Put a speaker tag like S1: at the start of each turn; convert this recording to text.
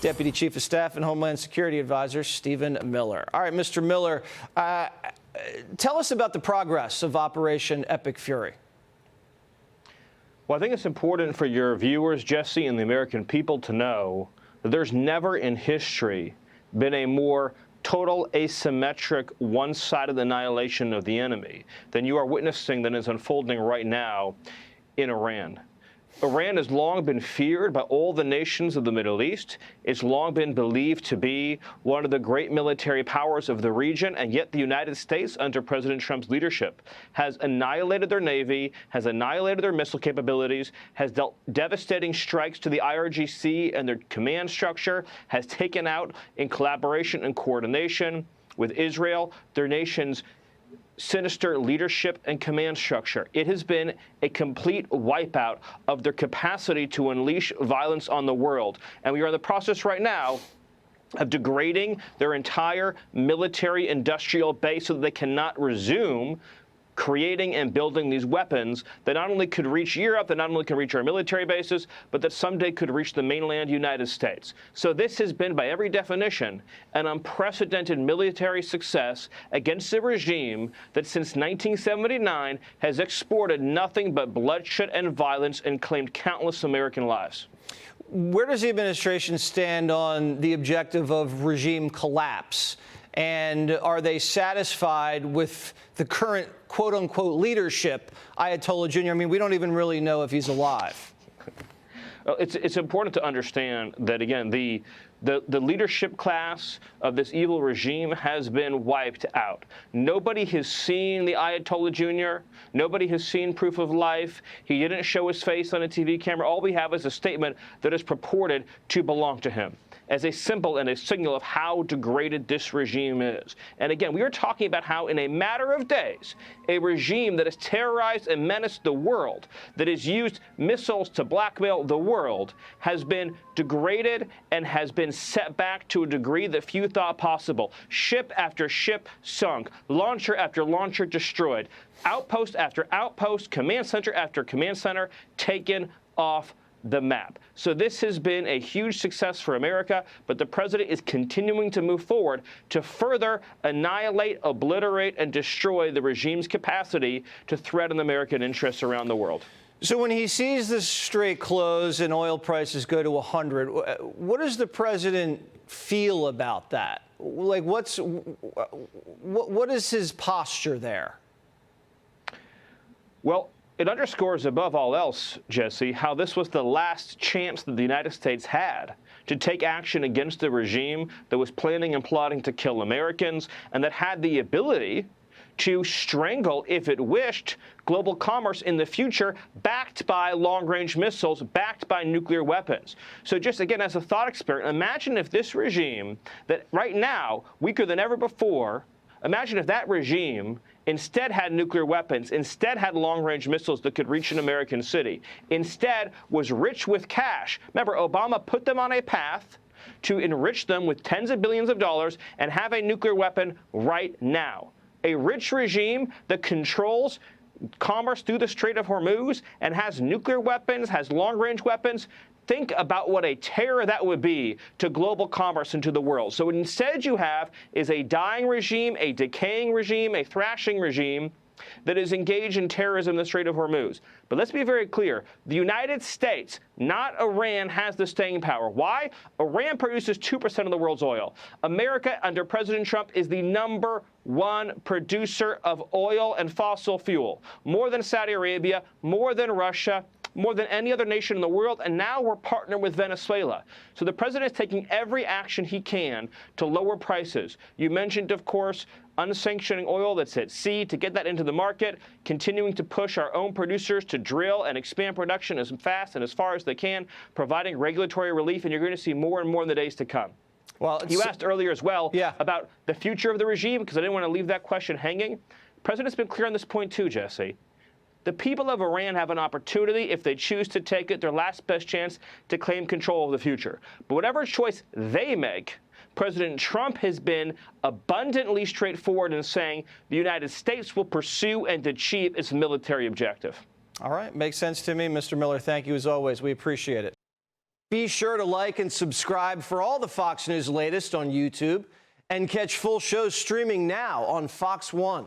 S1: Deputy Chief of Staff and Homeland Security Advisor Stephen Miller. All right, Mr. Miller, tell us about the progress of Operation Epic Fury.
S2: Well, I think it's important for your viewers, Jesse, and the American people to know that there's never in history been a more total asymmetric, one-sided annihilation of the enemy than you are witnessing that is unfolding right now in Iran. Iran has long been feared by all the nations of the Middle East. It's long been believed to be one of the great military powers of the region, and yet the United States, under President Trump's leadership, has annihilated their Navy, has annihilated their missile capabilities, has dealt devastating strikes to the IRGC and their command structure, has taken out, in collaboration and coordination with Israel, their nation's sinister leadership and command structure. It has been a complete wipeout of their capacity to unleash violence on the world. And we are in the process right now of degrading their entire military industrial base so that they cannot resume creating and building these weapons that not only could reach Europe, that not only can reach our military bases, but that someday could reach the mainland United States. So this has been, by every definition, an unprecedented military success against a regime that since 1979 has exported nothing but bloodshed and violence and claimed countless American lives.
S1: Where does the administration stand on the objective of regime collapse? And are they satisfied with the current quote-unquote leadership, Ayatollah Jr.? I mean, we don't even really know if he's alive.
S2: Well, it's important to understand that, again, the leadership class of this evil regime has been wiped out. Nobody has seen the Ayatollah Jr. Nobody has seen proof of life. He didn't show his face on a TV camera. All we have is a statement that is purported to belong to him, as a symbol and a signal of how degraded this regime is. And again, we are talking about how in a matter of days, a regime that has terrorized and menaced the world, that has used missiles to blackmail the world, has been degraded and has been set back to a degree that few thought possible. Ship after ship sunk, launcher after launcher destroyed, outpost after outpost, command center after command center taken off the map. So this has been a huge success for America, but the president is continuing to move forward to further annihilate, obliterate, and destroy the regime's capacity to threaten American interests around the world.
S1: So when he sees the strait close and oil prices go to 100, what does the president feel about that? Like, what is his posture there?
S2: Well, it underscores above all else, Jesse, how this was the last chance that the United States had to take action against the regime that was planning and plotting to kill Americans and that had the ability to strangle, if it wished, global commerce in the future, backed by long-range missiles, backed by nuclear weapons. So just again, as a thought experiment, imagine if this regime that right now, weaker than ever before, imagine if that regime instead had nuclear weapons, instead had long-range missiles that could reach an American city, instead was rich with cash. Remember, Obama put them on a path to enrich them with tens of billions of dollars and have a nuclear weapon right now. A rich regime that controls commerce through the Strait of Hormuz and has nuclear weapons, has long-range weapons. Think about what a terror that would be to global commerce and to the world. So what instead you have is a dying regime, a decaying regime, a thrashing regime that is engaged in terrorism in the Strait of Hormuz. But let's be very clear. The United States, not Iran, has the staying power. Why? Iran produces 2% of the world's oil. America, under President Trump, is the #1 producer of oil and fossil fuel. More than Saudi Arabia, more than Russia, more than any other nation in the world, and now we're partnered with Venezuela. So the president is taking every action he can to lower prices. You mentioned, of course, unsanctioning oil that's at sea to get that into the market, continuing to push our own producers to drill and expand production as fast and as far as they can, providing regulatory relief, and you're going to see more and more in the days to come. Well, you asked earlier as well about the future of the regime, because I didn't want to leave that question hanging. The president's been clear on this point too, Jesse. The people of Iran have an opportunity, if they choose to take it, their last best chance to claim control of the future. But whatever choice they make, President Trump has been abundantly straightforward in saying the United States will pursue and achieve its military objective.
S1: All right. Makes sense to me. Mr. Miller, thank you as always. We appreciate it. Be sure to like and subscribe for all the Fox News latest on YouTube and catch full shows streaming now on Fox One.